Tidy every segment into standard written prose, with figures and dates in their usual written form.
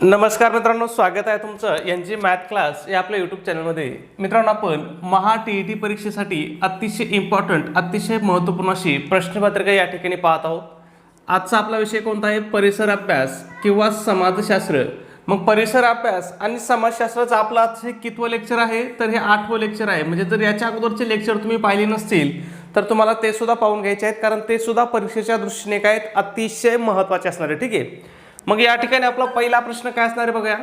नमस्कार मित्रांनो, स्वागत आहे तुमचं NG मॅथ क्लास या आपल्या यूट्यूब चॅनलमध्ये. मित्रांनो, आपण महा TET परीक्षेसाठी अतिशय इम्पॉर्टंट, अतिशय महत्त्वपूर्ण अशी प्रश्नपत्रिका या ठिकाणी पाहत आहोत. आजचा आपला विषय कोणता आहे? परिसर अभ्यास किंवा समाजशास्त्र. मग परिसर अभ्यास आणि समाजशास्त्राचा आपला आजचे कितवं लेक्चर आहे? तर हे 8वं लेक्चर आहे. म्हणजे जर याच्या अगोदरचे लेक्चर तुम्ही पाहिले नसतील तर तुम्हाला ते सुद्धा पाहून घ्यायचे आहेत, कारण ते सुद्धा परीक्षेच्या दृष्टीने काय आहेत, अतिशय महत्त्वाचे असणार आहे. ठीक आहे. मग या ठिकाणी आपला पहिला प्रश्न काय असणार आहे बघा.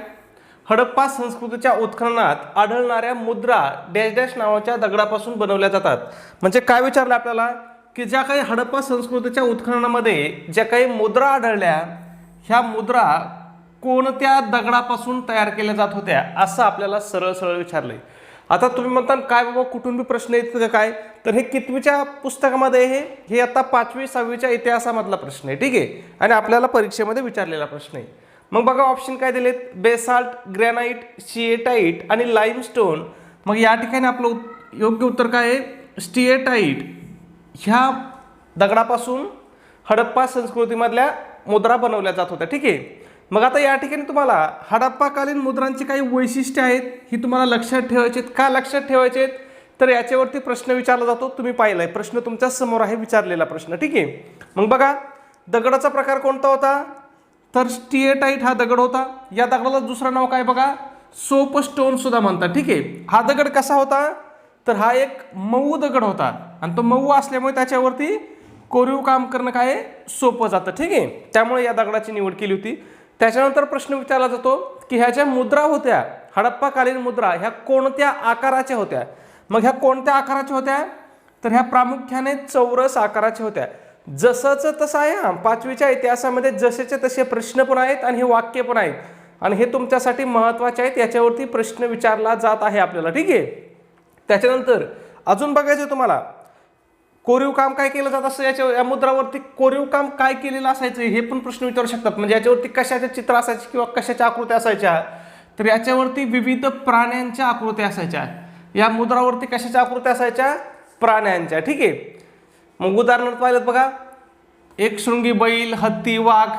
हडप्पा संस्कृतीच्या उत्खननात आढळणाऱ्या मुद्रा डॅश डॅश नावाच्या दगडापासून बनवल्या जातात. म्हणजे काय विचारलं आपल्याला की ज्या काही हडप्पा संस्कृतीच्या उत्खननामध्ये ज्या काही मुद्रा आढळल्या, ह्या मुद्रा कोणत्या दगडापासून तयार केल्या जात होत्या, असं आपल्याला सरळ सरळ विचारलंय. आता तुम्ही म्हणता काय बाबा कुठून बी प्रश्न येत का काय? तर हे कितवीच्या पुस्तकामध्ये हे आता 5वी 6वीच्या इतिहासामधला प्रश्न आहे. ठीक आहे. आणि आपल्याला परीक्षेमध्ये विचारलेला प्रश्न आहे. मग बघा ऑप्शन काय दिलेत? बेसाल्ट, ग्रॅनाइट, शिएटाईट आणि लाईमस्टोन. मग या ठिकाणी आपलं योग्य उत्तर काय आहे? स्टिएटाईट ह्या दगडापासून हडप्पा संस्कृतीमधल्या मुद्रा बनवल्या जात होत्या. ठीक आहे. मग आता या ठिकाणी तुम्हाला हडप्पाकालीन मुद्रांची काही वैशिष्ट्ये आहेत, ही तुम्हाला लक्षात ठेवायची आहेत. का लक्षात ठेवायचे आहेत? तर याच्यावरती प्रश्न विचारला जातो. तुम्ही पाहिलाय प्रश्न तुमच्या समोर आहे, विचारलेला प्रश्न. ठीक आहे. मग बघा दगडाचा प्रकार कोणता होता? तर स्टिएटाईट हा दगड होता. या दगडाला दुसरं नाव काय बघा? सोपस्टोन सुद्धा म्हणतात. ठीक आहे. हा दगड कसा होता? तर हा एक मऊ दगड होता आणि तो मऊ असल्यामुळे त्याच्यावरती कोरीव काम करणं काय सोपं जातं. ठीक आहे. त्यामुळे या दगडाची निवड केली होती. त्याच्यानंतर प्रश्न विचारला जातो की ह्या ज्या मुद्रा होत्या, हडप्पाकालीन मुद्रा, ह्या कोणत्या आकाराच्या होत्या? मग ह्या कोणत्या आकाराच्या होत्या? तर ह्या प्रामुख्याने चौरस आकाराच्या होत्या. जसंच तसं आहे. 5वीच्या इतिहासामध्ये जसेचे तसे प्रश्न पण आहेत आणि हे वाक्य पण आहेत, आणि हे तुमच्यासाठी महत्त्वाचे आहेत. याच्यावरती प्रश्न विचारला जात आहे आपल्याला. ठीक आहे. त्याच्यानंतर अजून बघायचं तुम्हाला कोरीव काम काय केलं जात असं, या मुद्रावरती कोरीव काम काय केलेलं असायचं हे पण प्रश्न विचारू शकतात. म्हणजे याच्यावरती कशाच्या चित्र असायचे किंवा कशाच्या आकृत्या असायच्या? तर याच्यावरती विविध प्राण्यांच्या आकृत्या असायच्या. या मुद्रावरती कशाच्या आकृत्या असायच्या? प्राण्यांच्या. ठीक आहे. मग उदाहरणार्थ पाहिलं बघा, एक शृंगी बैल, हत्ती, वाघ.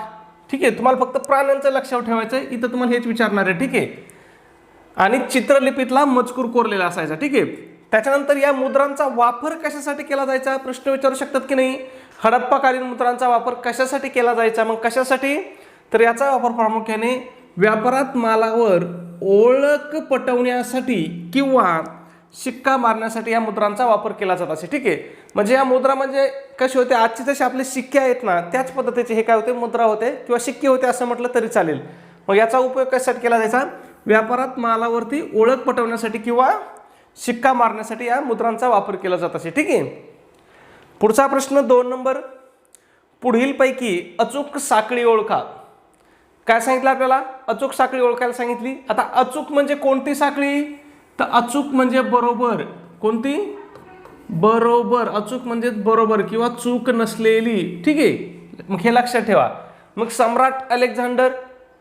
ठीक आहे. तुम्हाला फक्त प्राण्यांचं लक्षात ठेवायचं, इथं तुम्हाला हेच विचारणार आहे. ठीक आहे. आणि चित्रलिपीतला मजकूर कोरलेला असायचा. ठीक आहे. त्याच्यानंतर या मुद्रांचा वापर कशासाठी केला जायचा? प्रश्न विचारू शकतात की नाही. हडप्पाकालीन मुद्रांचा वापर कशासाठी केला जायचा? मग कशासाठी? तर याचा वापर प्रामुख्याने व्यापारात मालावर ओळख पटवण्यासाठी किंवा शिक्का मारण्यासाठी या मुद्रांचा वापर केला जात असे. ठीक आहे. म्हणजे या मुद्रा म्हणजे कसे होते? आजचे जसे आपले शिक्के आहेत ना, त्याच पद्धतीचे हे काय होते? मुद्रा होते किंवा शिक्के होते असं म्हटलं तरी चालेल. मग याचा उपयोग कशासाठी केला जायचा? व्यापारात मालावरती ओळख पटवण्यासाठी किंवा शिक्का मारण्यासाठी या मुद्रांचा वापर केला जात असे. ठीक आहे. पुढचा प्रश्न 2 नंबर. पुढीलपैकी अचूक साखळी ओळखा. काय सांगितलं आपल्याला? अचूक साखळी ओळखायला सांगितली. आता अचूक म्हणजे कोणती साखळी? तर अचूक म्हणजे बरोबर. कोणती? बरोबर. अचूक म्हणजे बरोबर किंवा चूक नसलेली. ठीक आहे. मग हे लक्षात ठेवा. मग सम्राट अलेक्झांडर,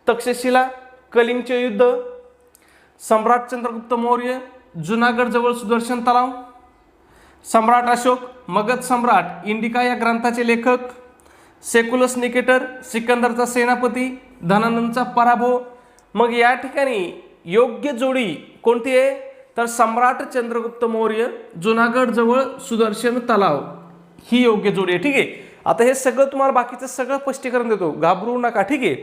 तक्षशिला, कलिंगचे युद्ध, सम्राट चंद्रगुप्त मौर्य, जुनागड जवळ सुदर्शन तलाव, सम्राट अशोक, मगध सम्राट, इंडिका या ग्रंथाचे लेखक, सेक्युलस निकेटर, सिकंदरचा सेनापती, धनानंदचा पराभव. मग या ठिकाणी योग्य जोडी कोणती आहे? तर सम्राट चंद्रगुप्त मौर्य, जुनागड जवळ सुदर्शन तलाव, ही योग्य जोडी आहे. ठीक आहे. आता हे सगळं तुम्हाला बाकीचं सगळं स्पष्टीकरण देतो, घाबरू नका. ठीक आहे.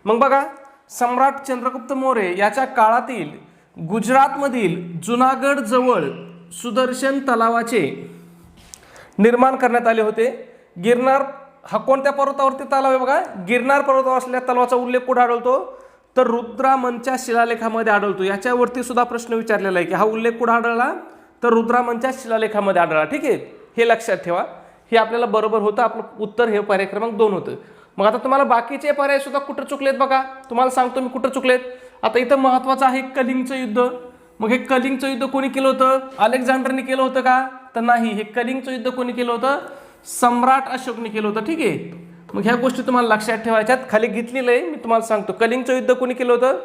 मग बघा, सम्राट चंद्रगुप्त मौर्य याच्या काळातील गुजरातमधील जुनागड जवळ सुदर्शन तलावाचे निर्माण करण्यात आले होते. गिरनार हा कोणत्या पर्वतावरती तलाव आहे बघा? गिरनार पर्वतावर असलेल्या तलावाचा उल्लेख कुठे आढळतो? तर रुद्रामनच्या शिलालेखामध्ये आढळतो. याच्यावरती सुद्धा प्रश्न विचारलेला आहे की हा उल्लेख कुठे आढळला? तर रुद्रामनच्या शिलालेखामध्ये आढळला. ठीक आहे. हे लक्षात ठेवा. हे आपल्याला बरोबर होतं. आपलं उत्तर हे पर्याय क्रमांक 2 होतं. मग आता तुम्हाला बाकीचे पर्याय सुद्धा कुठं चुकलेत बघा. तुम्हाला सांगतो मी कुठं चुकलेत. आता इथं महत्वाचं आहे कलिंगचं युद्ध. मग हे कलिंगचं युद्ध कोणी केलं होतं? अलेक्झांडरने केलं होतं का? तर नाही. हे कलिंगचं युद्ध कोणी केलं होतं? सम्राट अशोकने केलं होतं. ठीक आहे. मग ह्या गोष्टी तुम्हाला लक्षात ठेवायच्यात. खाली घेतलेलं आहे, मी तुम्हाला सांगतो. कलिंगचं युद्ध कोणी केलं होतं?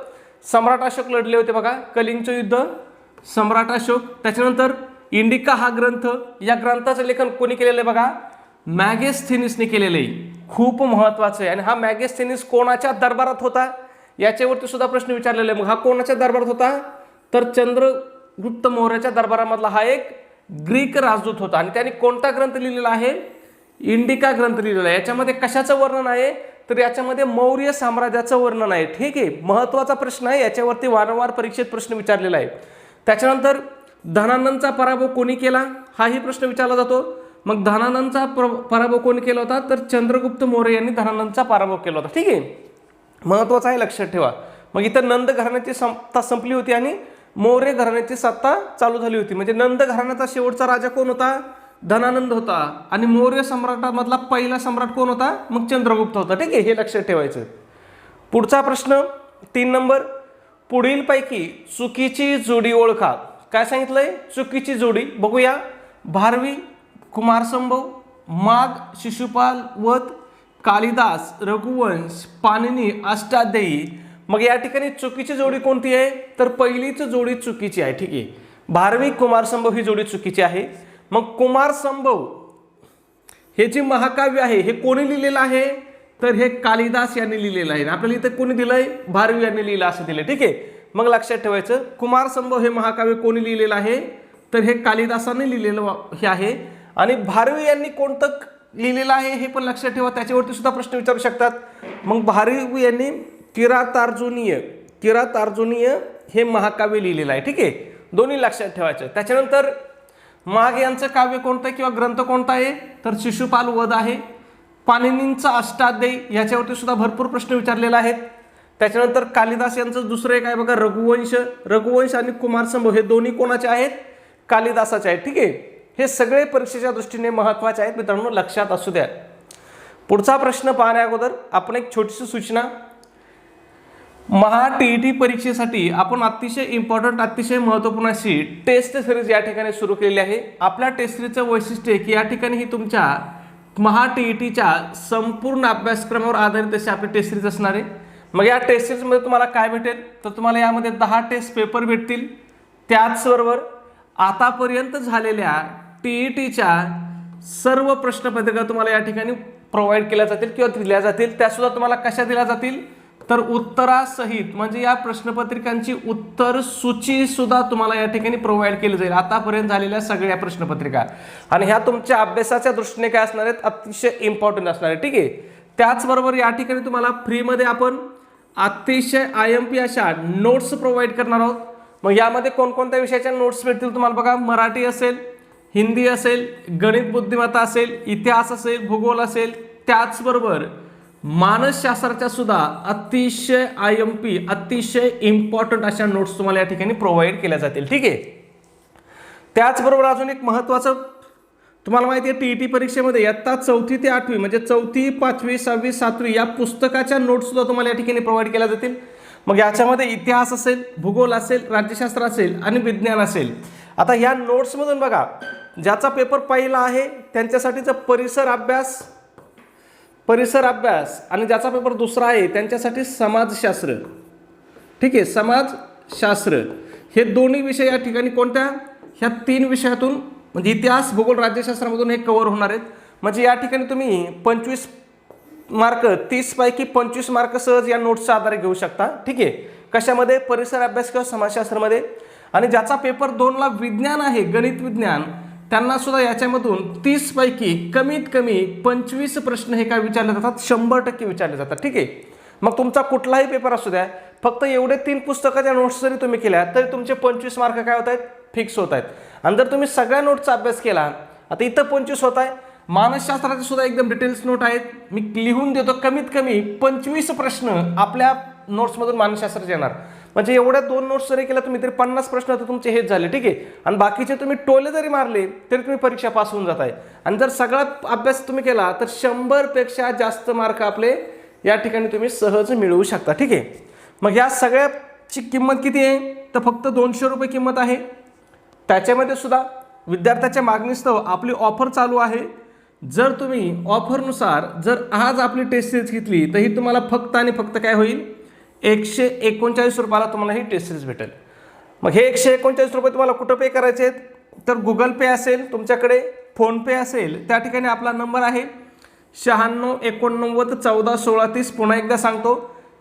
सम्राट अशोक लढले होते बघा. कलिंगचं युद्ध सम्राट अशोक. त्याच्यानंतर इंडिका हा ग्रंथ, या ग्रंथाचं लेखन कोणी केलेलं आहे बघा? मॅगेस्थेनिसने केलेलं आहे. खूप महत्त्वाचं आहे. आणि हा मॅगेस्थेनिस कोणाच्या दरबारात होता? याच्यावरती सुद्धा प्रश्न विचारलेला आहे. मग हा कोणाच्या दरबारात होता, तर चंद्रगुप्त मौर्याच्या दरबारामधला हा एक ग्रीक राजदूत होता. आणि त्याने कोणता ग्रंथ लिहिलेला आहे, इंडिका ग्रंथ लिहिलेला आहे. याच्यामध्ये कशाचं वर्णन आहे, तर याच्यामध्ये मौर्य साम्राज्याचं वर्णन आहे. ठीक आहे, महत्वाचा प्रश्न आहे, याच्यावरती वारंवार परीक्षेत प्रश्न विचारलेला आहे. त्याच्यानंतर धनानंदचा पराभव कोणी केला, हाही प्रश्न विचारला जातो. मग धनानंदचा पराभव कोणी केला होता, तर चंद्रगुप्त मौर्य यांनी धनानंदचा पराभव केला होता. ठीक आहे, महत्वाचं आहे, लक्षात ठेवा. मग इथं नंद घराण्याची सत्ता संपली होती आणि मौर्य घराण्याची सत्ता चालू झाली होती. म्हणजे नंद घराण्याचा शेवटचा राजा कोण होता, धनानंद होता. आणि मौर्य सम्राटामधला पहिला सम्राट कोण होता, मग चंद्रगुप्त होता. ठीक आहे, हे लक्षात ठेवायचं. पुढचा प्रश्न 3 नंबर, पुढीलपैकी चुकीची जोडी ओळखा. काय सांगितलंय, चुकीची जोडी बघूया. भारवी कुमारसंभव, माघ शिशुपाल वध, कालिदास रघुवंश, पाणिनी अष्टाध्यायी. मग या ठिकाणी चुकीची जोडी कोणती आहे, तर पहिलीच जोडी चुकीची आहे. ठीक आहे, भारवी कुमारसंभव ही जोडी चुकीची आहे. मग कुमारसंभव हे जे महाकाव्य आहे हे कोणी लिहिलेलं आहे, तर हे कालिदास यांनी लिहिलेलं आहे. आपल्याला इथं कोणी दिलंय, भारवी यांनी लिहिलं असं दिलंय. ठीक आहे, मग लक्षात ठेवायचं, कुमारसंभव हे महाकाव्य कोणी लिहिलेलं आहे, तर हे कालिदासाने लिहिलेलं हे आहे. आणि भारवी यांनी कोणतं लिहिलेलं आहे हे पण लक्षात ठेवा, त्याच्यावरती सुद्धा प्रश्न विचारू शकतात. मग भारवी यांनी किरातार्जुनीय हे महाकाव्य लिहिलेलं आहे. ठीक आहे, दोन्ही लक्षात ठेवायचं. त्याच्यानंतर माघ यांचं काव्य कोणतं किंवा ग्रंथ कोणता आहे, तर शिशुपाल वध आहे. पाणिनींचा अष्टाध्यायी, याच्यावरती सुद्धा भरपूर प्रश्न विचारलेले आहेत. त्याच्यानंतर कालिदास यांचं दुसरं एक आहे बघा, रघुवंश आणि कुमारसंभव हे दोन्ही कोणाचे आहेत, कालिदासाचे आहेत. ठीक आहे, हे सगळे परीक्षेच्या दृष्टीने महत्त्वाचे आहेत मित्रांनो, लक्षात असू द्या. पुढचा प्रश्न पाहण्या अगोदर आपण एक छोटीशी सूचना, टी परीक्षेसाठी आपण अतिशय इम्पॉर्टंट, अतिशय महत्त्वपूर्ण अशी टेस्ट सिरीज या ठिकाणी सुरू केलेली आहे. आपल्या टेस्ट सिरीजचं वैशिष्ट्य आहे की या ठिकाणी ही तुमच्या टीईटीच्या संपूर्ण अभ्यासक्रमावर आधारित अशी आपली टेस्ट सिरीज असणार आहे. मग या टेस्ट सिरीजमध्ये तुम्हाला काय भेटेल, तर तुम्हाला यामध्ये 10 टेस्ट पेपर भेटतील. त्याचबरोबर आतापर्यंत झालेल्या टीईटीच्या सर्व प्रश्नपत्रिका तुम्हाला या ठिकाणी प्रोव्हाइड केल्या जातील किंवा दिल्या जातील. त्यासुद्धा तुम्हाला कशा दिल्या जातील, तर उत्तरासहित, म्हणजे या प्रश्नपत्रिकांची उत्तर सूची सुद्धा तुम्हाला या ठिकाणी प्रोव्हाइड केली जाईल, आतापर्यंत झालेल्या सगळ्या प्रश्नपत्रिका. आणि ह्या तुमच्या अभ्यासाच्या दृष्टीने काय असणार आहेत, अतिशय इम्पॉर्टंट असणार आहे. ठीक आहे, त्याचबरोबर या ठिकाणी तुम्हाला फ्रीमध्ये आपण अतिशय IMP अशा नोट्स प्रोव्हाइड करणार आहोत. मग यामध्ये कोणकोणत्या विषयाच्या नोट्स भेटतील तुम्हाला बघा, मराठी असेल, हिंदी असेल, गणित बुद्धिमत्ता असेल, इतिहास असेल, भूगोल असेल, त्याचबरोबर मानसशास्त्राच्या सुद्धा अतिशय IMP, अतिशय इम्पॉर्टंट अशा नोट्स तुम्हाला या ठिकाणी प्रोव्हाइड केल्या जातील. ठीक आहे, त्याचबरोबर अजून एक महत्त्वाचं, तुम्हाला माहिती आहे टीईटी परीक्षेमध्ये इयत्ता 4थी ते 8वी म्हणजे 4थी, 5वी, 6वी, 7वी या पुस्तकाच्या नोट्स सुद्धा तुम्हाला या ठिकाणी प्रोव्हाइड केल्या जातील. मग याच्यामध्ये इतिहास असेल, भूगोल असेल, राज्यशास्त्र असेल आणि विज्ञान असेल. आता ह्या नोट्समधून बघा, ज्याचा पेपर पहिला आहे त्यांच्यासाठीचा परिसर अभ्यास आणि ज्याचा पेपर दुसरा आहे त्यांच्यासाठी समाजशास्त्र. ठीक आहे, समाजशास्त्र हे दोन्ही विषय या ठिकाणी कोणत्या, ह्या 3 विषयातून म्हणजे इतिहास, भूगोल, राज्यशास्त्रामधून हे कव्हर होणार आहेत. म्हणजे या ठिकाणी तुम्ही 25 मार्क, 30 पैकी 25 मार्क सहज या नोट्सच्या आधारे घेऊ शकता. ठीक आहे, कशामध्ये, परिसर अभ्यास किंवा समाजशास्त्रामध्ये. आणि ज्याचा पेपर 2ला विज्ञान आहे, गणित विज्ञान, त्यांना सुद्धा याच्यामधून 30 पैकी कमीत कमी 25 प्रश्न हे काय विचारले जातात, 100% विचारले जातात. ठीक आहे, मग तुमचा कुठलाही पेपर असू द्या, फक्त एवढे 3 पुस्तकाच्या नोट्स जरी तुम्ही केल्या तरी तुमचे 25 मार्क काय होत आहेत, फिक्स होत आहेत. आणि जर तुम्ही सगळ्या नोट्सचा अभ्यास केला, आता इथं 25 होत आहे, मानसशास्त्राचे सुद्धा एकदम डिटेल्स नोट आहेत, मी लिहून देतो, कमीत कमी 25 प्रश्न आपल्या नोट्समधून मानसशास्त्राचे येणार. म्हणजे एवढ्या 2 नोट्स जरी केल्या तुम्ही तरी 50 प्रश्न तर तुमचे हेच झाले. ठीक आहे, आणि बाकीचे तुम्ही टोले जरी मारले तरी तुम्ही परीक्षा पास होऊन जात आहे. आणि जर सगळा अभ्यास तुम्ही केला तर 100पेक्षा जास्त मार्क आपले या ठिकाणी तुम्ही सहज मिळवू शकता. ठीक आहे, मग या सगळ्याची किंमत किती आहे, तर फक्त 200 रुपये किंमत आहे. त्याच्यामध्ये सुद्धा विद्यार्थ्याच्या मागणीस्तव आपली ऑफर चालू आहे. जर तुम्ही ऑफरनुसार जर आज आपली टेस्ट सिरीज घेतली तर ही तुम्हाला फक्त आणि फक्त काय होईल, 139 रुपयाला तुम्हाला ही टेस्ट सिरीज भेटेल. मग हे 139 रुपये तुम्हाला कुठं पे करायचे आहेत, तर गुगल पे असेल तुमच्याकडे, फोनपे असेल, त्या ठिकाणी आपला नंबर आहे 96 89 14 16 30. पुन्हा एकदा सांगतो,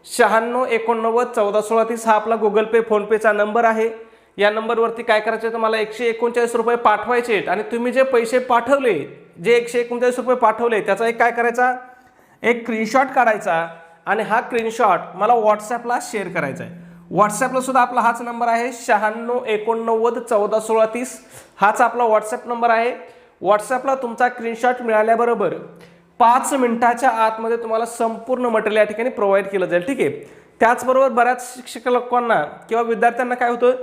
96 हा आपला गुगल पे फोनपेचा नंबर आहे। या नंबरवरती काय करायचं, तुम्हाला 139 रुपये पाठवायचे आहेत आणि तुम्ही जे पैसे पाठवले, जे 139 रुपये पाठवले त्याचा एक काय करायचा, एक स्क्रीनशॉट काढायचा आणि हा स्क्रीनशॉट मला व्हॉट्सॲपला शेअर करायचा आहे। व्हॉट्सॲपला सुद्धा आपला हाच नंबर आहे 96 हाच आपला व्हॉट्सॲप नंबर आहे। व्हॉट्सॲपला तुमचा स्क्रीनशॉट मिळाल्याबरोबर 5 मिनिटाच्या आतमध्ये तुम्हाला संपूर्ण मटेरियल या ठिकाणी प्रोव्हाइड केलं जाईल, ठीक आहे। त्याचबरोबर बऱ्याच शिक्षक लोकांना किंवा विद्यार्थ्यांना काय होतं,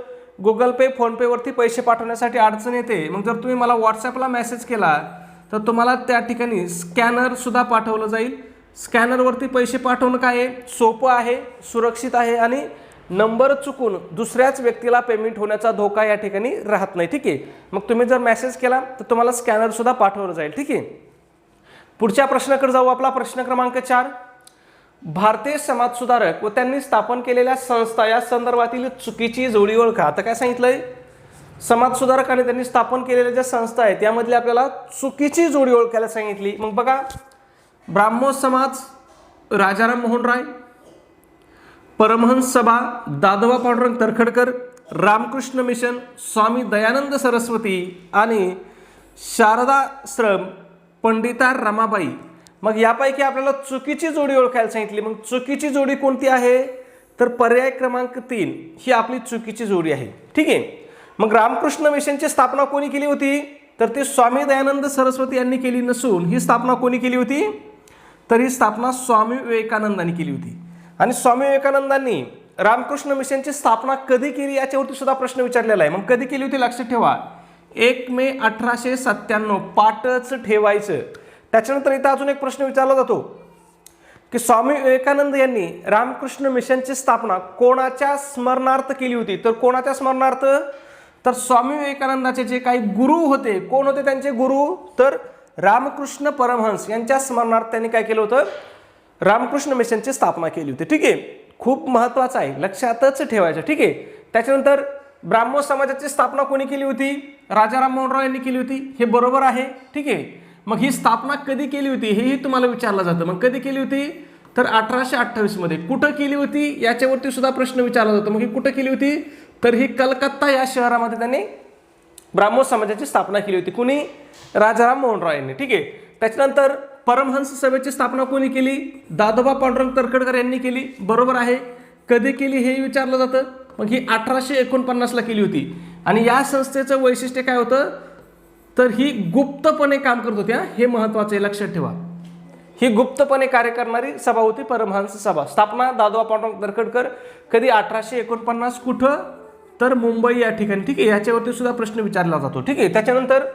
गुगल पे फोनपेवरती पैसे पाठवण्यासाठी अडचण येते। मग जर तुम्ही मला व्हॉट्सॲपला मेसेज केला तर तुम्हाला त्या ठिकाणी स्कॅनर सुद्धा पाठवलं जाईल। स्कॅनरवरती पैसे पाठवणं काय आहे, सोपं आहे, सुरक्षित आहे आणि नंबर चुकून दुसऱ्याच व्यक्तीला पेमेंट होण्याचा धोका या ठिकाणी राहत नाही, ठीक आहे। मग तुम्ही जर मेसेज केला तर तुम्हाला स्कॅनर सुद्धा पाठवलं जाईल, ठीक आहे। पुढच्या प्रश्नाकडे जाऊ। आपला प्रश्न क्रमांक 4, भारतीय समाज सुधारक व त्यांनी स्थापन केलेल्या संस्था या संदर्भातील चुकीची जोडी ओळखा। आता काय सांगितलंय, समाज सुधारक आणि त्यांनी स्थापन केलेल्या ज्या संस्था आहेत त्यामधली आपल्याला चुकीची जोडी ओळखायला सांगितली। मग बघा, ब्राह्मो समाज राजाराम मोहन राय, परमहंस सभा दादोबा पांडुरंग तरखडकर, रामकृष्ण मिशन स्वामी दयानंद सरस्वती आणि शारदाश्रम पंडिता रमाबाई। मग यापैकी आपल्याला चुकीची जोडी ओळखायला सांगितली। मग चुकीची जोडी कोणती आहे, तर पर्याय क्रमांक 3 ही आपली चुकीची जोडी आहे, ठीक आहे। मग रामकृष्ण मिशनची स्थापना कोणी केली होती, तर ती स्वामी दयानंद सरस्वती यांनी केली नसून ही स्थापना कोणी केली होती, तर ही स्थापना स्वामी विवेकानंदांनी केली होती। आणि स्वामी विवेकानंदांनी रामकृष्ण मिशनची स्थापना कधी केली याच्यावरती सुद्धा प्रश्न विचारलेला आहे। मग कधी केली होती लक्षात ठेवा, 1 मे 1897, पाठच ठेवायचं। त्याच्यानंतर इथं अजून एक प्रश्न विचारला जातो की स्वामी विवेकानंद यांनी रामकृष्ण मिशनची स्थापना कोणाच्या स्मरणार्थ केली होती, तर कोणाच्या स्मरणार्थ, तर स्वामी विवेकानंदाचे जे काही गुरु होते, कोण होते त्यांचे गुरु, तर रामकृष्ण परमहंस यांच्या स्मरणार्थ त्यांनी काय केलं होतं, रामकृष्ण मिशनची स्थापना केली होती, ठीक आहे। खूप महत्त्वाचं आहे, लक्षातच ठेवायचं, ठीक आहे। त्याच्यानंतर ब्राह्मो समाजाची स्थापना कोणी केली होती, राजाराम मोहन राय यांनी केली होती, हे बरोबर आहे, ठीक आहे। मग ही स्थापना कधी केली होती हेही तुम्हाला विचारलं जातं। मग कधी केली होती, तर 1828 मध्ये। कुठं केली होती याच्यावरती सुद्धा प्रश्न विचारला जातो। मग ही कुठं केली होती, तर ही कलकत्ता या शहरामध्ये त्यांनी ब्राह्मो समाजाची स्थापना केली होती। कुणी, राजाराम मोहन राय यांनी, ठीक आहे। त्याच्यानंतर परमहंस सभेची स्थापना कोणी केली, दादोबा पांडुरंग तरखडकर यांनी केली, बरोबर आहे। कधी केली हे विचारलं जातं। मग ही 1849 केली होती। आणि या संस्थेचं वैशिष्ट्य काय होतं, तर ही गुप्तपणे काम करत होती, हे महत्त्वाचं आहे, लक्षात ठेवा। ही गुप्तपणे कार्य करणारी सभा होती परमहंस सभा। स्थापना दादोबा पांडुरंग तरखडकर, कधी 1849, कुठं, तर मुंबई या ठिकाणी, ठीक आहे। याच्यावरती सुद्धा प्रश्न विचारला जातो, ठीक आहे। त्याच्यानंतर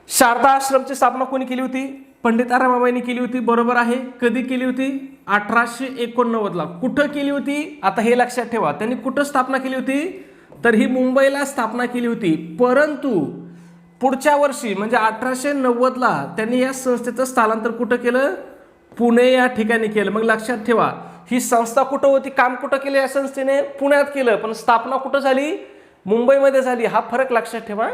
शारदा आश्रमची स्थापना कोणी केली होती, पंडिता रमाबाईंनी केली होती, बरोबर आहे। कधी केली होती, 1889। कुठं केली होती, आता हे लक्षात ठेवा, त्यांनी कुठं स्थापना केली होती, तर ही मुंबईला स्थापना केली होती। परंतु पुढच्या वर्षी म्हणजे 1890 त्यांनी या संस्थेचं स्थलांतर कुठं केलं, पुणे या ठिकाणी केलं। मग लक्षात ठेवा, ही संस्था कुठं होती, काम कुठं केलं या संस्थेने, पुण्यात केलं, पण स्थापना कुठं झाली, मुंबईमध्ये झाली। हा फरक लक्षात ठेवा।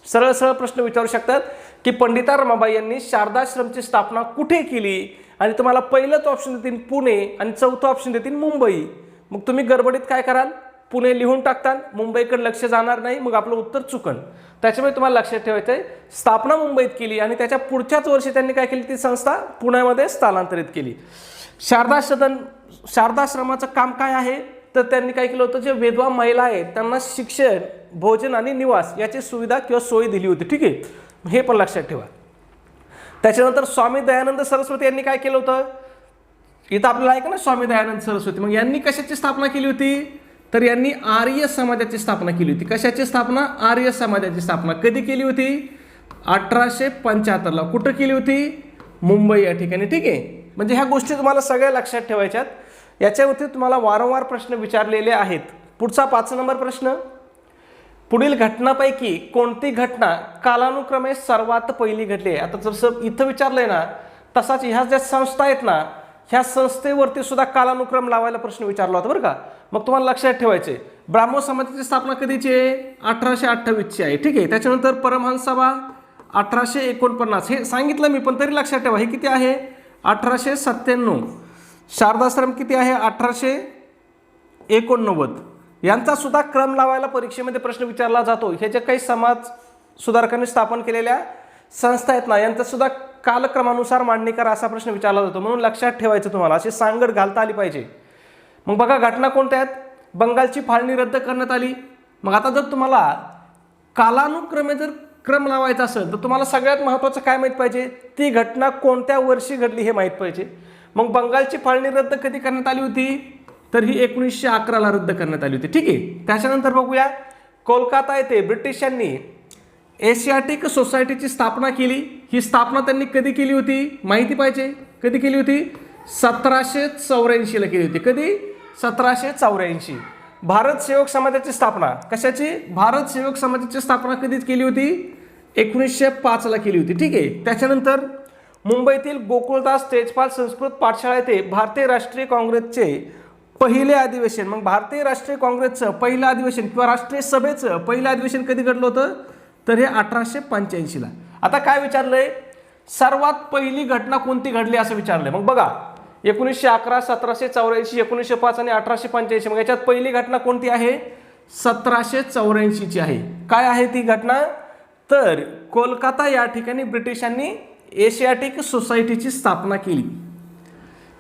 सरळ सरळ प्रश्न विचारू शकतात की पंडिता रमाबाई यांनी शारदाश्रमची स्थापना कुठे केली, आणि तुम्हाला पहिलंच ऑप्शन देतील पुणे आणि चौथं ऑप्शन देतील मुंबई। मग तुम्ही गडबडीत काय कराल, पुणे लिहून टाकता, मुंबईकडे लक्ष जाणार नाही, मग आपलं उत्तर चुकन। त्याच्यामुळे तुम्हाला लक्षात ठेवायचं आहे, स्थापना मुंबईत केली आणि त्याच्या पुढच्याच वर्षी त्यांनी काय केली, ती संस्था पुण्यामध्ये स्थलांतरित केली। शारदाश्रमाचं काम काय आहे, तर त्यांनी काय केलं होतं, जे विधवा महिला आहेत त्यांना शिक्षण, भोजन आणि निवास याची सुविधा किंवा सोयी दिली होती, ठीक आहे। हे पण लक्षात ठेवा। त्याच्यानंतर स्वामी दयानंद सरस्वती यांनी काय केलं होतं, इथं आपल्याला ऐका ना, स्वामी दयानंद सरस्वती, मग यांनी कशाची स्थापना केली होती, तर यांनी आर्य समाजाची स्थापना केली होती। कशाची स्थापना, आर्य समाजाची स्थापना। कधी केली होती, 1875। कुठं केली होती, मुंबई या ठिकाणी, ठीक आहे। म्हणजे ह्या गोष्टी तुम्हाला सगळ्या लक्षात ठेवायच्यात। याच्यावरती तुम्हाला वारंवार प्रश्न विचारलेले आहेत। पुढचा 5 नंबर प्रश्न, पुढील घटनापैकी कोणती घटना कालानुक्रमे सर्वात पहिली घडली आहे। आता जसं इथं विचारलंय ना, तसाच ह्या ज्या संस्था आहेत ना, ह्या संस्थेवरती सुद्धा कालानुक्रम लावायला प्रश्न विचारला होता बरं का। मग तुम्हाला लक्षात ठेवायचे, ब्राह्मो समाजाची स्थापना कधीची आहे, 1828 आहे, ठीक आहे। त्याच्यानंतर परमहंस सभा 1849, हे सांगितलं मी, पण तरी लक्षात ठेवा, हे किती आहे, 1897। शारदाश्रम किती आहे 1889. यांचा सुद्धा क्रम लावायला परीक्षेमध्ये प्रश्न विचारला जातो. हे जे काही समाज सुधारकांनी स्थापन केलेल्या संस्था आहेत ना, यांचा सुद्धा कालक्रमानुसार मांडणी करा असा प्रश्न विचारला जातो. म्हणून लक्षात ठेवायचं तुम्हाला, अशी सांगड घालता आली पाहिजे. मग बघा घटना कोणत्या आहेत. बंगालची फाळणी रद्द करण्यात आली. मग आता जर तुम्हाला कालानुक्रमे जर क्रम लावायचा असेल तर तुम्हाला सगळ्यात महत्त्वाचं काय माहीत पाहिजे, ती घटना कोणत्या वर्षी घडली हे माहीत पाहिजे. मग बंगालची फाळणी रद्द कधी करण्यात आली होती, तर ही 1911ला रद्द करण्यात आली होती. ठीक आहे. त्याच्यानंतर बघूया, कोलकाता येथे ब्रिटिशांनी एशियाटिक सोसायटीची स्थापना केली. ही स्थापना त्यांनी कधी केली होती माहिती पाहिजे. कधी केली होती, 1784ला केली होती. कधी, 1784. भारत सेवक समाजाची स्थापना, कशाची, भारत सेवक समाजाची स्थापना कधीच केली होती, 1905ला केली होती. ठीक आहे. त्याच्यानंतर मुंबईतील गोकुळदास तेजपाल संस्कृत पाठशाळा येथे भारतीय राष्ट्रीय काँग्रेसचे पहिले अधिवेशन, मग भारतीय राष्ट्रीय काँग्रेसचं पहिलं अधिवेशन किंवा राष्ट्रीय सभेचं पहिलं अधिवेशन कधी घडलं होतं, तर हे 1885ला. आता काय विचारलंय, सर्वात पहिली घटना कोणती घडली असं विचारलंय. मग बघा 1911, 1784, 1905 आणि 1885. मग याच्यात पहिली घटना कोणती आहे, 1784ची आहे. काय आहे ती घटना, तर कोलकाता या ठिकाणी ब्रिटिशांनी एशियाटिक सोसायटीची स्थापना केली.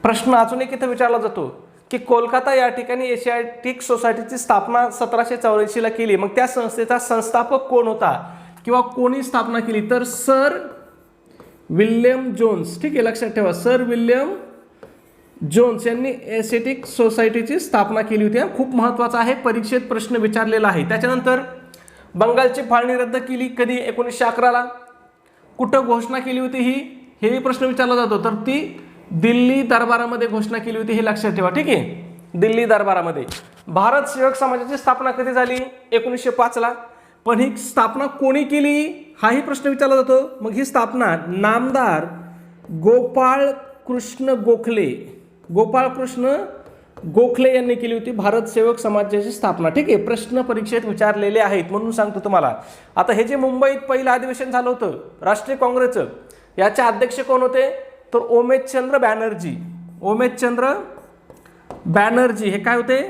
प्रश्न अजून एक इथं विचारला जातो की कोलकाता या ठिकाणी एशियाटिक सोसायटीची स्थापना 1784ला केली. मग त्या संस्थेचा संस्थापक कोण होता किंवा कोणी स्थापना केली, तर सर विल्यम जोन्स. ठीक आहे, लक्षात ठेवा, सर विल्यम जोन्स यांनी एशियाटिक सोसायटीची स्थापना केली होती. खूप महत्त्वाचा आहे, परीक्षेत प्रश्न विचारलेला आहे. त्याच्यानंतर बंगालची फाळणी रद्द केली कधी, 1911ला. कुठं घोषणा केली होती ही, हेही प्रश्न विचारला जातो, तर ती दिल्ली दरबारामध्ये घोषणा केली होती, हे लक्षात ठेवा. ठीक आहे, दिल्ली दरबारामध्ये. भारत सेवक समाजाची स्थापना कधी झाली, 1905ला. पण ही स्थापना कोणी केली हाही प्रश्न विचारला जातो. मग ही स्थापना नामदार गोपाळ कृष्ण गोखले यांनी केली होती, भारत सेवक समाजाची स्थापना. ठीक आहे, प्रश्न परीक्षेत विचारलेले आहेत म्हणून सांगतो तुम्हाला. आता हे जे मुंबईत पहिलं अधिवेशन झालं होतं राष्ट्रीय काँग्रेसचं, याचे अध्यक्ष कोण होते, तर ओमेशचंद्र बॅनर्जी हे काय होते,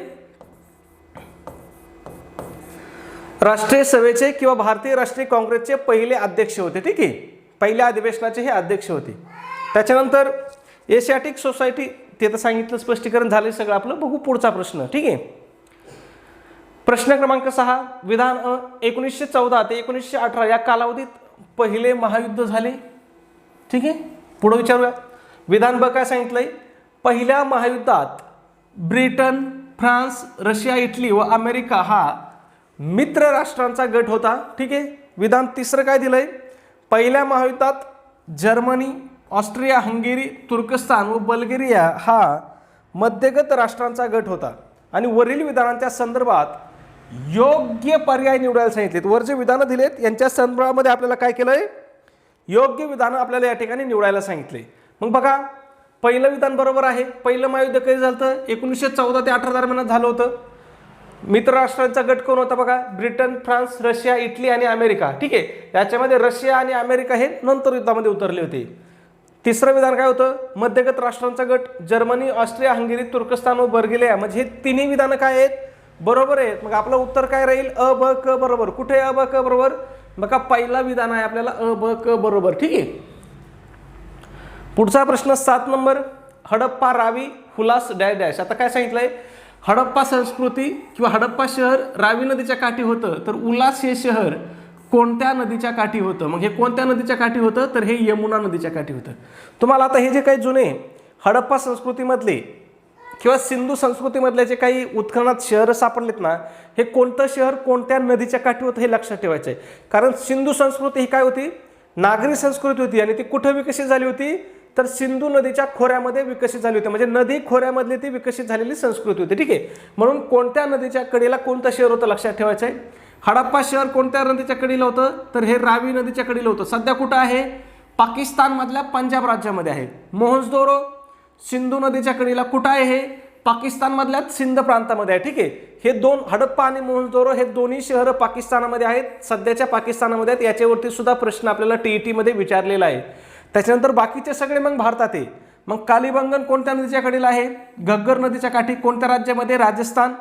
राष्ट्रीय सभेचे किंवा भारतीय राष्ट्रीय काँग्रेसचे पहिले अध्यक्ष होते. ठीक आहे, पहिल्या अधिवेशनाचे हे अध्यक्ष होते. त्याच्यानंतर एशियाटिक सोसायटी, ते तर सांगितलं, स्पष्टीकरण झाले सगळं आपलं. बघू पुढचा प्रश्न. ठीक आहे, प्रश्न क्रमांक 6, विधान 1914 ते 1918 या कालावधीत पहिले महायुद्ध झाले. ठीक आहे, पुढे विचारूया. विधान ब काय सांगितलंय, पहिल्या महायुद्धात ब्रिटन, फ्रान्स, रशिया, इटली व अमेरिका हा मित्र राष्ट्रांचा गट होता. ठीक आहे. विधान तिसरं काय दिलंय, पहिल्या महायुद्धात जर्मनी, ऑस्ट्रिया, हंगेरी, तुर्कस्तान व बल्गेरिया हा मध्यगत राष्ट्रांचा गट होता. आणि वरील विधानांच्या संदर्भात योग्य पर्याय निवडायला सांगितलेत. वर जे विधानं दिलेत यांच्या संदर्भामध्ये आपल्याला काय केलंय, योग्य विधानं आपल्याला या ठिकाणी निवडायला सांगितले. मग बघा, पहिलं विधान बरोबर आहे. पहिलं महायुद्ध कधी झालं होतं, 1914 ते 18 दरम्यान झालं होतं. मित्र राष्ट्रांचा गट कोण होता बघा, ब्रिटन, फ्रान्स, रशिया, इटली आणि अमेरिका. ठीक आहे, याच्यामध्ये रशिया आणि अमेरिका हे नंतर युद्धामध्ये उतरले होते. तिसरं विधान काय होतं, मध्यगत राष्ट्रांचा गट जर्मनी, ऑस्ट्रिया, हंगेरी, तुर्कस्तान व बल्गेरिया. म्हणजे हे तिन्ही विधानं काय आहेत, बरोबर आहेत. मग आपलं उत्तर काय राहील, अ ब क बरोबर. कुठे अ ब क बरोबर, बघा पहिला विधान आहे आपल्याला अ ब क बरोबर. ठीक आहे. पुढचा प्रश्न 7 number, Harappa, Ravi, Hulas dash dash. आता काय सांगितलंय, हडप्पा संस्कृती किंवा हडप्पा शहर रावी नदीच्या काठी होतं, तर उल्हास हे शहर कोणत्या नदीच्या काठी होतं. मग हे कोणत्या नदीच्या काठी होतं, तर हे यमुना नदीच्या काठी होतं. तुम्हाला आता हे जे काही जुने हडप्पा संस्कृतीमधले किंवा सिंधू संस्कृतीमधले जे काही उत्खननात शहरं सापडलेत ना, हे कोणतं शहर कोणत्या नदीच्या काठी होतं हे लक्षात ठेवायचं आहे. कारण सिंधू संस्कृती ही काय होती, नागरी संस्कृती होती आणि ती कुठं विकसित झाली होती, तर सिंधू नदीच्या खोऱ्यामध्ये विकसित झाली होती. म्हणजे नदी खोऱ्यामधली ती विकसित झालेली संस्कृती होती. ठीक आहे. म्हणून कोणत्या नदीच्या कडेला कोणतं शहर होतं लक्षात ठेवायचं आहे. हडप्पा शहर कोणत्या नदीच्या कडेला होतं, तर हे रावी नदीच्या कडेला होतं. सध्या कुठं आहे, पाकिस्तानमधल्या पंजाब राज्यामध्ये आहे. मोहनजोदडो सिंधू नदीच्या कडेला कुठं आहे, हे पाकिस्तानमधल्या सिंध प्रांतामध्ये आहे. ठीक आहे. हे दोन, हडप्पा आणि मोहनजोदडो हे दोन्ही शहरं पाकिस्तानामध्ये आहेत, सध्याच्या पाकिस्तानामध्ये आहेत. याच्यावरती सुद्धा प्रश्न आपल्याला TET मध्ये विचारलेला आहे. त्याच्यानंतर बाकीचे सगळे मग भारतात आहे. मग कालीबंगन कोणत्या नदीच्या कडेला आहे? घग्गर नदीच्या काठी. कोणत्या राज्यामध्ये? राजस्थान.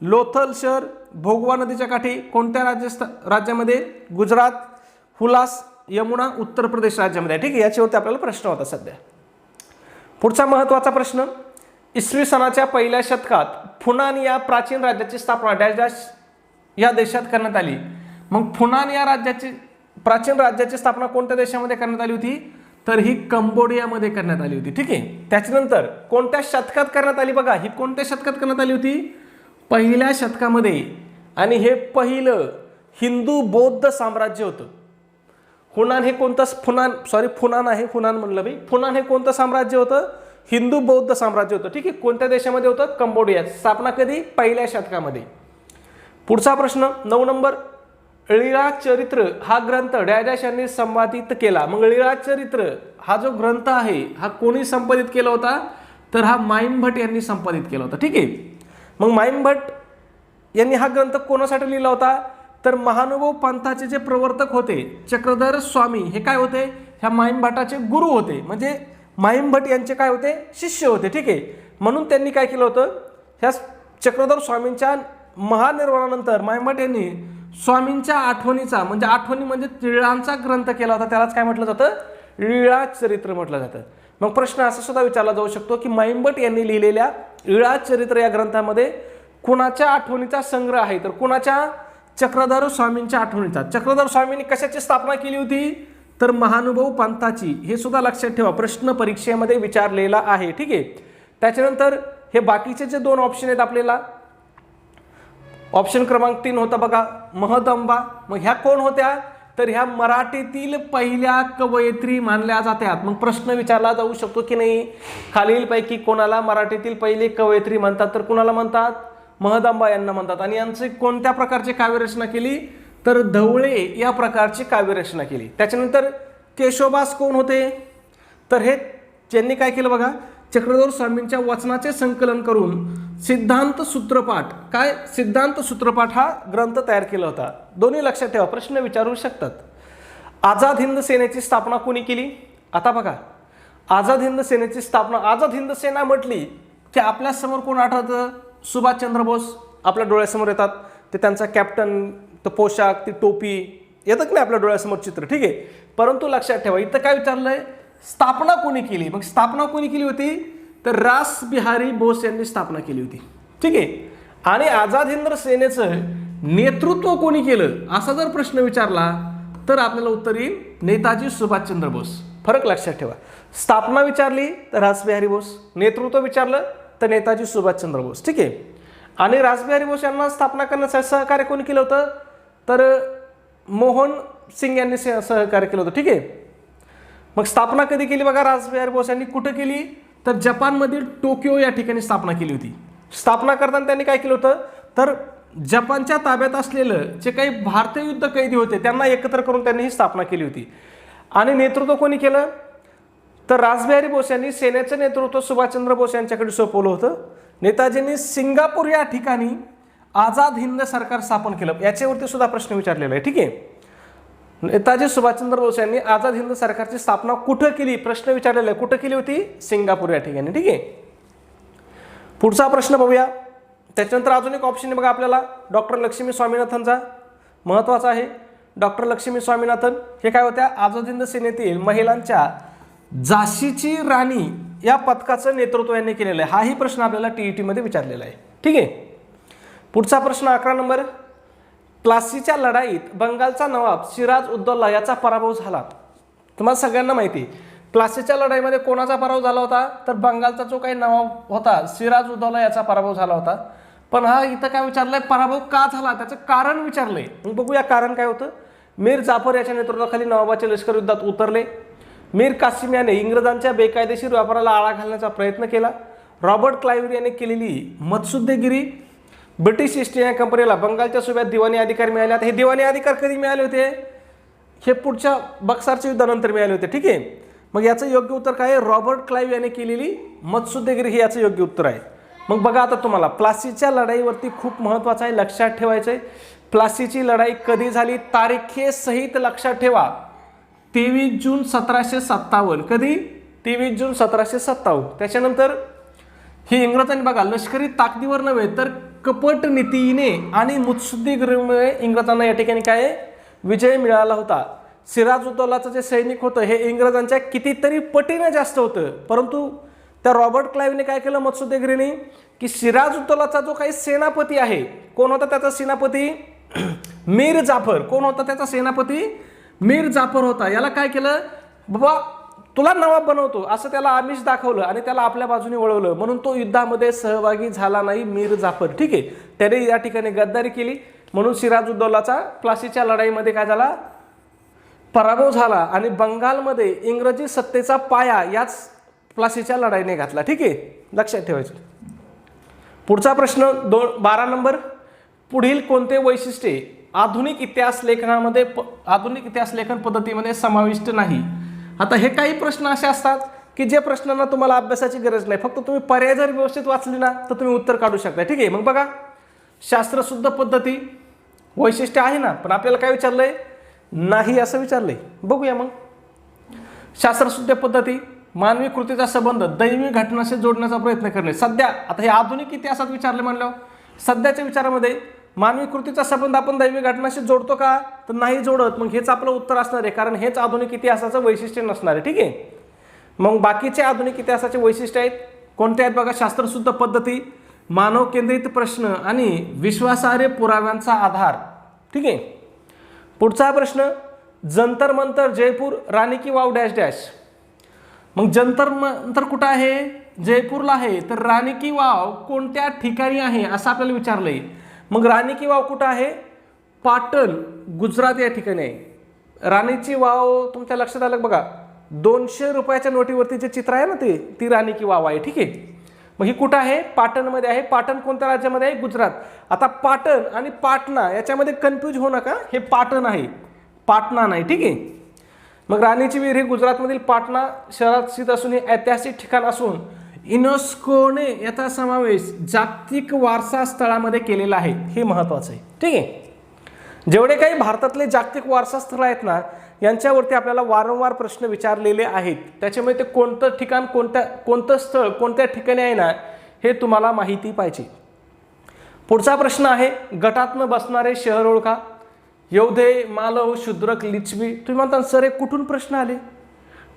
लोथल शहर भोगवा नदीच्या काठी कोणत्या राज्यामध्ये? गुजरात. हुलास यमुना उत्तर प्रदेश राज्यामध्ये. ठीक आहे, याच्यावरती आपल्याला प्रश्न होता सध्या. पुढचा महत्त्वाचा प्रश्न, इसवी सनाच्या पहिल्या शतकात फुनान या प्राचीन राज्याची स्थापना डॅश डॅश या देशात करण्यात आली. मग फुनान या राज्याची प्राचीन राज्याची स्थापना कोणत्या देशामध्ये करण्यात आली होती? तर ही कंबोडियामध्ये करण्यात आली होती. ठीक आहे, त्याच्यानंतर कोणत्या शतकात करण्यात आली? बघा, ही कोणत्या शतकात करण्यात आली होती? पहिल्या शतकामध्ये. आणि हे पहिलं हिंदू बौद्ध साम्राज्य होतं. फुनान हे कोणतं? फुनान आहे, फुनान म्हणलं मी. फुनान हे कोणतं साम्राज्य होतं? हिंदू बौद्ध साम्राज्य होतं. ठीक आहे, कोणत्या देशामध्ये होतं? कंबोडिया. स्थापना कधी? पहिल्या शतकामध्ये. पुढचा प्रश्न 9 नंबर, लीळा चरित्र हा ग्रंथ डॅश यांनी संपादित केला. मग लीळा चरित्र हा जो ग्रंथ आहे हा कोणी संपादित केला होता? तर हा माईमभट यांनी संपादित केला होता. ठीक आहे, मग माईमभट यांनी हा ग्रंथ कोणासाठी लिहिला होता? तर महानुभव पंथाचे जे प्रवर्तक होते चक्रधर स्वामी हे काय होते? ह्या माईमभटाचे गुरु होते. म्हणजे माईमभट यांचे काय होते? शिष्य होते. ठीक आहे, म्हणून त्यांनी काय केलं होतं? ह्या चक्रधर स्वामींच्या महानिर्वाणानंतर माईमभट यांनी स्वामींच्या आठवणीचा म्हणजे लीळांचा ग्रंथ केला होता. त्यालाच काय म्हटलं जातं? लीळा चरित्र म्हटलं जातं. मग प्रश्न असा सुद्धा विचारला जाऊ शकतो की माईमभट यांनी लिहिलेल्या लीळा चरित्र या ग्रंथामध्ये कुणाच्या आठवणीचा संग्रह आहे? तर कुणाच्या? चक्रधर स्वामींच्या आठवणीचा. चक्रधर स्वामींनी कशाची स्थापना केली होती? तर महानुभव पंथाची. हे सुद्धा लक्षात ठेवा, प्रश्न परीक्षेमध्ये विचारलेला आहे. ठीक आहे, त्याच्यानंतर हे बाकीचे जे 2 ऑप्शन आहेत आपल्याला, ऑप्शन क्रमांक 3 होता बघा, महदंबा. मग ह्या कोण होत्या? तर ह्या मराठीतील पहिल्या कवयित्री मानल्या जातात. मग प्रश्न विचारला जाऊ शकतो की नाही, खालीलपैकी कोणाला मराठीतील पहिली कवयित्री म्हणतात? तर कुणाला म्हणतात? महदंबा यांना म्हणतात. आणि यांची कोणत्या प्रकारची काव्यरचना केली? तर ढवळे या प्रकारची काव्यरचना केली. त्याच्यानंतर केशवदास कोण होते? तर हे ज्यांनी काय केलं बघा, चक्रधर स्वामींच्या वचनाचे संकलन करून सिद्धांत सूत्रपाठ हा ग्रंथ तयार केला होता. दोन्ही लक्षात ठेवा, प्रश्न विचारू शकतात. आझाद हिंद सेनेची स्थापना कोणी केली? आता बघा, आझाद हिंद सेनेची स्थापना, आझाद हिंद सेना म्हटली की आपल्या समोर कोण आठवतं? सुभाषचंद्र बोस आपल्या डोळ्यासमोर येतात. ते त्यांचा कॅप्टन, तो पोशाख, ती टोपी येतं की नाही आपल्या डोळ्यासमोर चित्र. ठीक आहे, परंतु लक्षात ठेवा इथं काय विचारलंय? स्थापना कोणी केली? मग स्थापना कोणी केली होती? तर रास बिहारी बोस यांनी स्थापना केली होती. ठीक आहे, आणि आझाद हिंद सेनेचं नेतृत्व कोणी केलं असा जर प्रश्न विचारला तर आपल्याला उत्तर येईल नेताजी सुभाषचंद्र बोस. फरक लक्षात ठेवा, स्थापना विचारली तर रासबिहारी बोस, नेतृत्व विचारलं तर नेताजी सुभाषचंद्र बोस. ठीक आहे, आणि रासबिहारी बोस यांना स्थापना करण्यासाठी सहकार्य कोणी केलं होतं? तर मोहन सिंग यांनी सहकार्य केलं होतं. ठीक आहे, मग स्थापना कधी केली बघा रासबिहारी बोस यांनी? कुठं केली? तर जपानमधील टोकियो या ठिकाणी स्थापना केली होती. स्थापना करताना त्यांनी काय केलं होतं? तर जपानच्या ताब्यात असलेलं जे काही भारतीय युद्ध कैदी होते त्यांना एकत्र करून त्यांनी ही स्थापना केली होती. आणि नेतृत्व कोणी केलं? तर रासबिहारी बोस यांनी सेनेचं नेतृत्व सुभाषचंद्र बोस यांच्याकडे सोपवलं होतं. नेताजींनी सिंगापूर या ठिकाणी आझाद हिंद सरकार स्थापन केलं. याच्यावरती सुद्धा प्रश्न विचारलेला आहे. ठीक आहे, नेताजी सुभाषचंद्र बोस यांनी आझाद हिंद सरकारची स्थापना कुठं केली? प्रश्न विचारलेला आहे, कुठं केली होती? सिंगापूर या ठिकाणी. ठीक आहे, पुढचा प्रश्न बघूया. त्याच्यानंतर अजून एक ऑप्शन बघा आपल्याला, डॉक्टर लक्ष्मी स्वामीनाथनचा, महत्त्वाचा आहे. डॉक्टर लक्ष्मी स्वामीनाथन हे काय होत्या? आझाद हिंद सेनेतील महिलांच्या झाशीची राणी या पथकाचं नेतृत्व यांनी केलेलं आहे. हाही प्रश्न आपल्याला TET मध्ये विचारलेला आहे. ठीक आहे, पुढचा प्रश्न 11 नंबर, प्लासीच्या लढाईत बंगालचा नवाब सिराज उद्दौला याचा पराभव झाला. तुम्हाला सगळ्यांना माहिती आहे प्लासीच्या लढाईमध्ये कोणाचा पराभव झाला होता? तर बंगालचा जो काही नवाब होता सिराज उद्दौला याचा पराभव झाला होता. पण हा इथं काय विचारलंय? पराभव का झाला त्याचं कारण विचारलंय. मग बघूया कारण काय होतं. मीर जाफर याच्या नेतृत्वाखाली नवाबाचे लष्कर युद्धात उतरले. मीर कासिम याने इंग्रजांच्या बेकायदेशीर व्यापाराला आळा घालण्याचा प्रयत्न केला. रॉबर्ट क्लाइव्ह याने केलेली मत्सुद्देगिरी. ब्रिटिश ईस्ट इंडिया कंपनीला बंगालच्या सुब्यात दिवाणी अधिकार मिळाले. आता हे दिवाणी अधिकार कधी मिळाले होते? हे पुढच्या बक्सारच्या युद्धानंतर मिळाले होते. ठीक आहे, मग याचं योग्य उत्तर काय आहे? रॉबर्ट क्लाइव्ह याने केलेली मत्सुद्देगिरी हे याचं योग्य उत्तर आहे. मग बघा आता तुम्हाला प्लासीच्या लढाईवरती खूप महत्त्वाचं आहे, लक्षात ठेवायचं आहे. प्लासीची लढाई कधी झाली? तारखेसहित लक्षात ठेवा. 23 जून 1757. कधी? 23 जून 1757. त्याच्यानंतर ही इंग्रजांनी बघा लष्करी ताकदीवर नव्हे तर कपट नीतीने आणि मुत्सद्दीगिरीमुळे इंग्रजांना या ठिकाणी काय विजय मिळाला होता. सिराजुद्दौलाचं जे सैनिक होतं हे इंग्रजांच्या कितीतरी पटीने जास्त होतं, परंतु त्या रॉबर्ट क्लाइव्हने काय केलं मुत्सद्देगिरीने की सिराजुद्दौलाचा जो काही सेनापती आहे, कोण होता त्याचा सेनापती, मीर जाफर. कोण होता त्याचा सेनापती, मीर जाफर होता. याला काय केलं, बाबा तुला नवाब बनवतो असं त्याला आमिष दाखवलं आणि त्याला आपल्या बाजूने वळवलं, म्हणून तो युद्धामध्ये सहभागी झाला नाही मीर जाफर. ठीक आहे, त्याने या ठिकाणी गद्दारी केली, म्हणून सिराजुद्दौलाचा प्लासीच्या लढाईमध्ये काय झाला, पराभव झाला आणि बंगालमध्ये इंग्रजी सत्तेचा पाया याच प्लासीच्या लढाईने घातला. ठीक आहे, लक्षात ठेवायचं. पुढचा प्रश्न 12 नंबर. पुढील कोणते वैशिष्ट्ये आधुनिक इतिहास लेखनामध्ये आधुनिक इतिहास लेखन पद्धतीमध्ये समाविष्ट नाही. आता हे काही प्रश्न असे असतात की जे प्रश्नांना तुम्हाला अभ्यासाची गरज नाही, फक्त तुम्ही पर्याय जर व्यवस्थित वाचली ना तर तुम्ही उत्तर काढू शकता. ठीक आहे, मग बघा शास्त्रशुद्ध पद्धती वैशिष्ट्य आहे ना, पण आपल्याला काय विचारलंय, नाही असं विचारलंय. बघूया मग. शास्त्रशुद्ध पद्धती मानवी कृतीचा संबंध दैवी घटनाशी जोडण्याचा प्रयत्न करणे. सध्या आता हे आधुनिक इतिहासात विचारले म्हणल्यावर सध्याच्या विचारामध्ये मानवी कृतीचा संबंध आपण दैवी घटनाशी जोडतो का, तर नाही जोडत. मग हेच आपलं उत्तर असणार आहे, कारण हेच आधुनिक इतिहासाचं वैशिष्ट्य नसणार आहे. ठीक आहे, मग बाकीचे आधुनिक इतिहासाचे वैशिष्ट्य आहेत कोणते आहेत बघा, शास्त्रशुद्ध पद्धती, मानव केंद्रित प्रश्न आणि विश्वासार्ह पुराव्यांचा आधार. ठीक आहे, पुढचा प्रश्न जंतर मंतर जयपूर राणी की वाव डॅश डॅश. मग जंतर मंतर कुठं आहे, जयपूरला आहे, तर राणी की वाव कोणत्या ठिकाणी आहे असं आपल्याला विचारलंय. मग राणी की वाव कुठं आहे, पाटण गुजरात या ठिकाणी आहे. राणीची वाव तुमच्या लक्षात आलं बघा, 200 रुपयाच्या नोटीवरती जे चित्र आहे ना ती राणी की वाव आहे. ठीक आहे, मग ही कुठं आहे, पाटणमध्ये आहे. पाटण कोणत्या राज्यामध्ये आहे, गुजरात. आता पाटण आणि पाटणा याच्यामध्ये कन्फ्यूज होऊ नका, हे पाटण आहे, पाटणा नाही. ठीक आहे, मग राणीची विहीर ही गुजरातमधील पाटणा शहरात स्थित असून हे ऐतिहासिक ठिकाण असून युनेस्कोने याचा समावेश जागतिक वारसा स्थळामध्ये केलेला आहे. हे महत्त्वाचं आहे. ठीक आहे, जेवढे काही भारतातले जागतिक वारसा स्थळ आहेत ना यांच्यावरती आपल्याला वारंवार प्रश्न विचारलेले आहेत. त्याच्यामुळे ते कोणतं ठिकाण कोणतं स्थळ कोणत्या ठिकाणी आहे ना हे तुम्हाला माहिती पाहिजे. पुढचा प्रश्न आहे गटातनं बसणारे शहर ओळखा. योधे, मालव, शूद्रक, लिच्छवी. तुम्ही म्हणता सर हे कुठून प्रश्न आले,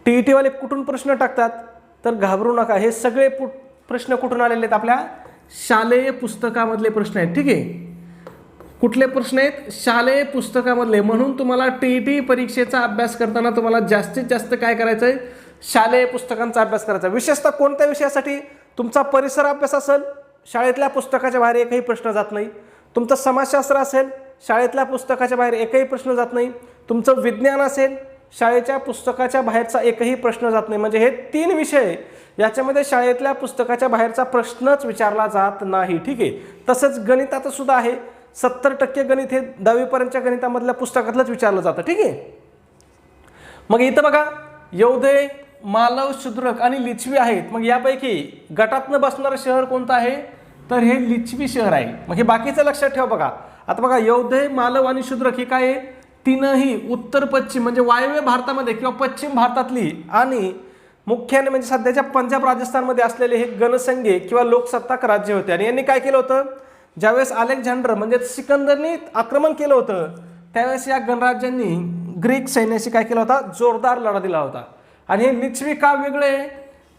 TET वाले कुठून प्रश्न टाकतात, तर घाबरू नका, हे सगळे प्रश्न कुठून आलेले आहेत, आपल्या शालेय पुस्तकामधले प्रश्न आहेत. ठीक आहे, कुठले प्रश्न आहेत, शालेय पुस्तकामधले. म्हणून तुम्हाला TET परीक्षेचा अभ्यास करताना तुम्हाला जास्तीत जास्त काय करायचं आहे, शालेय पुस्तकांचा अभ्यास करायचा. विशेषतः कोणत्या विषयासाठी, तुमचा परिसर अभ्यास असेल शाळेतल्या पुस्तकाच्या बाहेर एकही प्रश्न जात नाही. तुमचं समाजशास्त्र असेल शाळेतल्या पुस्तकाच्या बाहेर एकही प्रश्न जात नाही. तुमचं विज्ञान असेल शाळेच्या पुस्तकाच्या बाहेरचा एकही प्रश्न जात नाही. म्हणजे हे 3 विषय याच्यामध्ये शाळेतल्या पुस्तकाच्या बाहेरचा प्रश्नच विचारला जात नाही. ठीक आहे, तसंच गणिताचं सुद्धा आहे. 70% गणित हे 10वी पर्यंतच्या गणितामधल्या पुस्तकातलंच विचारलं जातं. ठीक आहे, मग इथं बघा योधे, मालव, शूद्रक आणि लिच्छवी आहेत. मग यापैकी गटातनं बसणारं शहर कोणतं आहे, तर हे लिच्छवी शहर आहे. मग हे बाकीचं लक्षात ठेवा. बघा आता बघा योधे, मालव आणि शूद्रक हे काय आहे, तीनही उत्तर पश्चिम म्हणजे वायव्य भारतामध्ये किंवा पश्चिम भारतातली आणि मुख्याने म्हणजे सध्याच्या पंजाब राजस्थानमध्ये असलेले हे गणसंघे किंवा लोकसत्ताक राज्य होते. आणि यांनी काय केलं होतं, ज्यावेळेस अलेक्झांडर म्हणजे सिकंदरनी आक्रमण केलं होतं त्यावेळेस या गणराज्यांनी ग्रीक सैन्याशी काय केला होता, जोरदार लढा दिला होता. आणि हे लिच्छवी का वेगळे,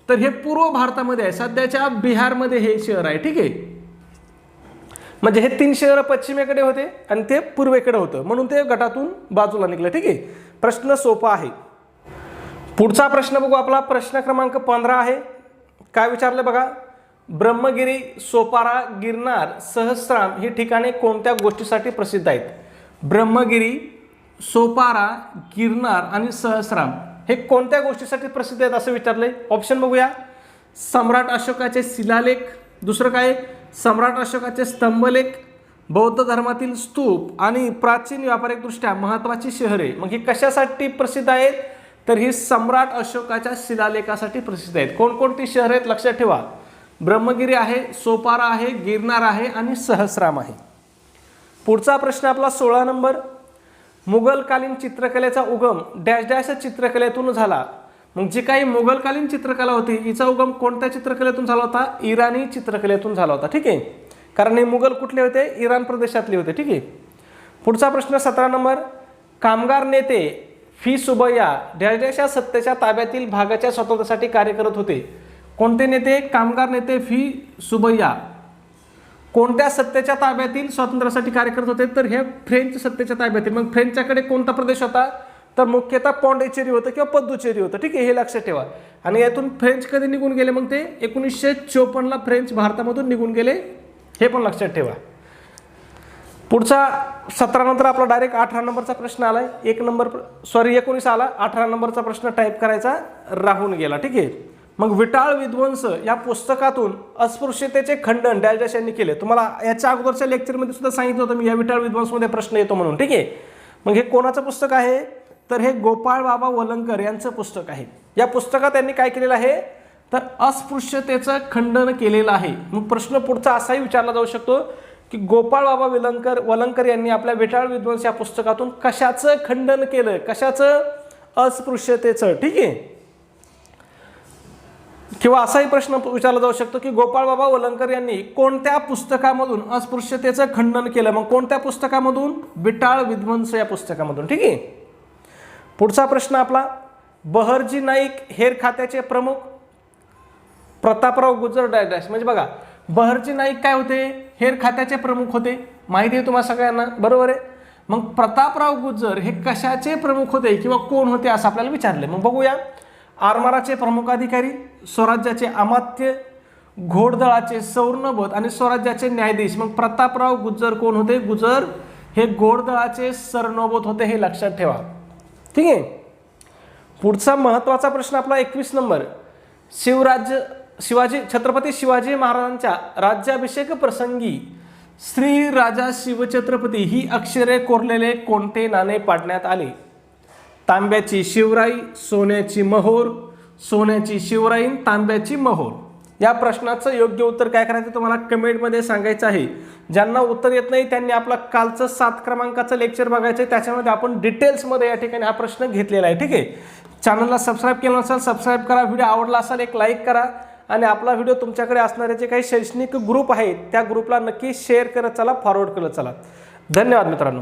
तर हे पूर्व भारतामध्ये आहे, सध्याच्या बिहारमध्ये हे शहर आहे. ठीक आहे, म्हणजे हे 3 शहर पश्चिमेकडे होते आणि ते पूर्वेकडे होतं, म्हणून ते गटातून बाजूला निघलं. ठीक आहे, प्रश्न सोपा आहे. पुढचा प्रश्न बघू, आपला प्रश्न क्रमांक 15 आहे. काय विचारलं बघा, ब्रह्मगिरी, सोपारा, गिरनार, सहस्राम ही ठिकाणे कोणत्या गोष्टीसाठी प्रसिद्ध आहेत. ब्रह्मगिरी, सोपारा, गिरनार आणि सहस्राम हे कोणत्या गोष्टीसाठी प्रसिद्ध आहेत असं विचारलंय. ऑप्शन बघूया, सम्राट अशोकाचे शिलालेख, दुसरं काय सम्राट अशोकाचे स्तंभलेख, बौद्ध धर्मातील स्तूप आणि प्राचीन व्यापारिकदृष्ट्या महत्त्वाची शहरे. मग ही कशासाठी प्रसिद्ध आहेत, तर ही सम्राट अशोकाच्या शिलालेखासाठी प्रसिद्ध आहेत. कोणकोणती शहर आहेत लक्षात ठेवा, ब्रह्मगिरी आहे, सोपारा आहे, गिरनार आहे आणि सहस्राम आहे. पुढचा प्रश्न आपला 16 नंबर. मुघलकालीन चित्रकलेचा उगम डॅश डॅश चित्रकलेतून झाला. मग जी काही मोगलकालीन चित्रकला होती हिचा उगम कोणत्या चित्रकलेतून झाला होता? इराणी चित्रकलेतून झाला होता. ठीक आहे, कारण हे मुघल कुठले होते? इराण प्रदेशातले होते. ठीक आहे. पुढचा प्रश्न 17 नंबर. कामगार नेते फी सुबैया ढळढळच्या सत्तेच्या ताब्यातील भागाच्या स्वातंत्र्यासाठी कार्य करत होते. कोणते नेते? कामगार नेते फी सुबैया कोणत्या सत्तेच्या ताब्यातील स्वातंत्र्यासाठी कार्य करत होते? तर हे फ्रेंच सत्तेच्या ताब्यातील. मग फ्रेंचच्याकडे कोणता प्रदेश होता? तर मुख्यतः पॉंडिचेरी होतं किंवा पद्दुचेरी होतं. ठीक आहे, हे लक्षात ठेवा. आणि यातून फ्रेंच कधी निघून गेले? मग ते 1954ला फ्रेंच भारतामधून निघून गेले, हे पण लक्षात ठेवा. पुढचा 17 नंतर आपला डायरेक्ट 18 नंबरचा प्रश्न आलाय. 19 आला, 18 नंबरचा प्रश्न टाईप करायचा राहून गेला. ठीक आहे. मग विटाळ विध्वंस या पुस्तकातून अस्पृश्यतेचे खंडन डॅश यांनी केले. तुम्हाला याच्या अगोदरच्या लेक्चरमध्ये सुद्धा सांगितलं होतं मी, या विटाळ विध्वंसमध्ये प्रश्न येतो म्हणून. ठीक आहे. मग हे कोणाचं पुस्तक आहे? तर हे गोपाळ बाबा वलंकर यांचं पुस्तक आहे. या पुस्तकात त्यांनी काय केलेलं आहे? तर अस्पृश्यतेचं खंडन केलेलं आहे. मग प्रश्न पुढचा असाही विचारला जाऊ शकतो की गोपाळ बाबा वलंकर यांनी आपल्या विटाळ विध्वंस या पुस्तकातून कशाचं खंडन केलं? कशाचं? अस्पृश्यतेचं. ठीक आहे. किंवा असाही प्रश्न विचारला जाऊ शकतो की गोपाळ बाबा वलंकर यांनी कोणत्या पुस्तकामधून अस्पृश्यतेचं खंडन केलं? मग कोणत्या पुस्तकामधून? विटाळ विध्वंस या पुस्तकामधून. ठीक आहे. पुढचा प्रश्न आपला. बहरजी नाईक हेर खात्याचे प्रमुख प्रतापराव गुजर डॅश. म्हणजे बघा, बहरजी नाईक काय होते? हेर खात्याचे प्रमुख होते. माहिती आहे तुम्हाला सगळ्यांना, बरोबर आहे. मग प्रतापराव गुजर हे कशाचे प्रमुख होते किंवा कोण होते असं आपल्याला विचारले. मग बघूया. आरमाराचे प्रमुख अधिकारी, स्वराज्याचे अमात्य, घोडदळाचे सौर्णबत आणि स्वराज्याचे न्यायाधीश. मग प्रतापराव गुजर कोण होते? गुजर हे घोडदळाचे सरनोबत होते, हे लक्षात ठेवा. ठीक आहे. पुढचा महत्त्वाचा प्रश्न आपला 21 नंबर. छत्रपती शिवाजी महाराजांच्या राज्याभिषेक प्रसंगी श्री राजा शिवछत्रपती ही अक्षरे कोरलेले कोणते नाणे पाडण्यात आले? तांब्याची शिवराई, सोन्याची मोहोर, सोन्याची शिवराई, तांब्याची मोहोर. या प्रश्नाचं योग्य उत्तर काय करायचं तुम्हाला कमेंटमध्ये सांगायचं आहे. ज्यांना उत्तर येत नाही त्यांनी आपला कालचं 7 क्रमांकाचं लेक्चर बघायचं आहे, त्याच्यामध्ये आपण डिटेल्समध्ये या ठिकाणी हा प्रश्न घेतलेला आहे. ठीक आहे. चॅनलला सबस्क्राईब केलं नसेल सबस्क्राईब करा. व्हिडिओ आवडला असेल एक लाईक करा आणि आपला व्हिडिओ तुमच्याकडे असणारे जे काही शैक्षणिक ग्रुप आहेत त्या ग्रुपला नक्की शेअर करत चला, फॉरवर्ड करत चला. धन्यवाद मित्रांनो.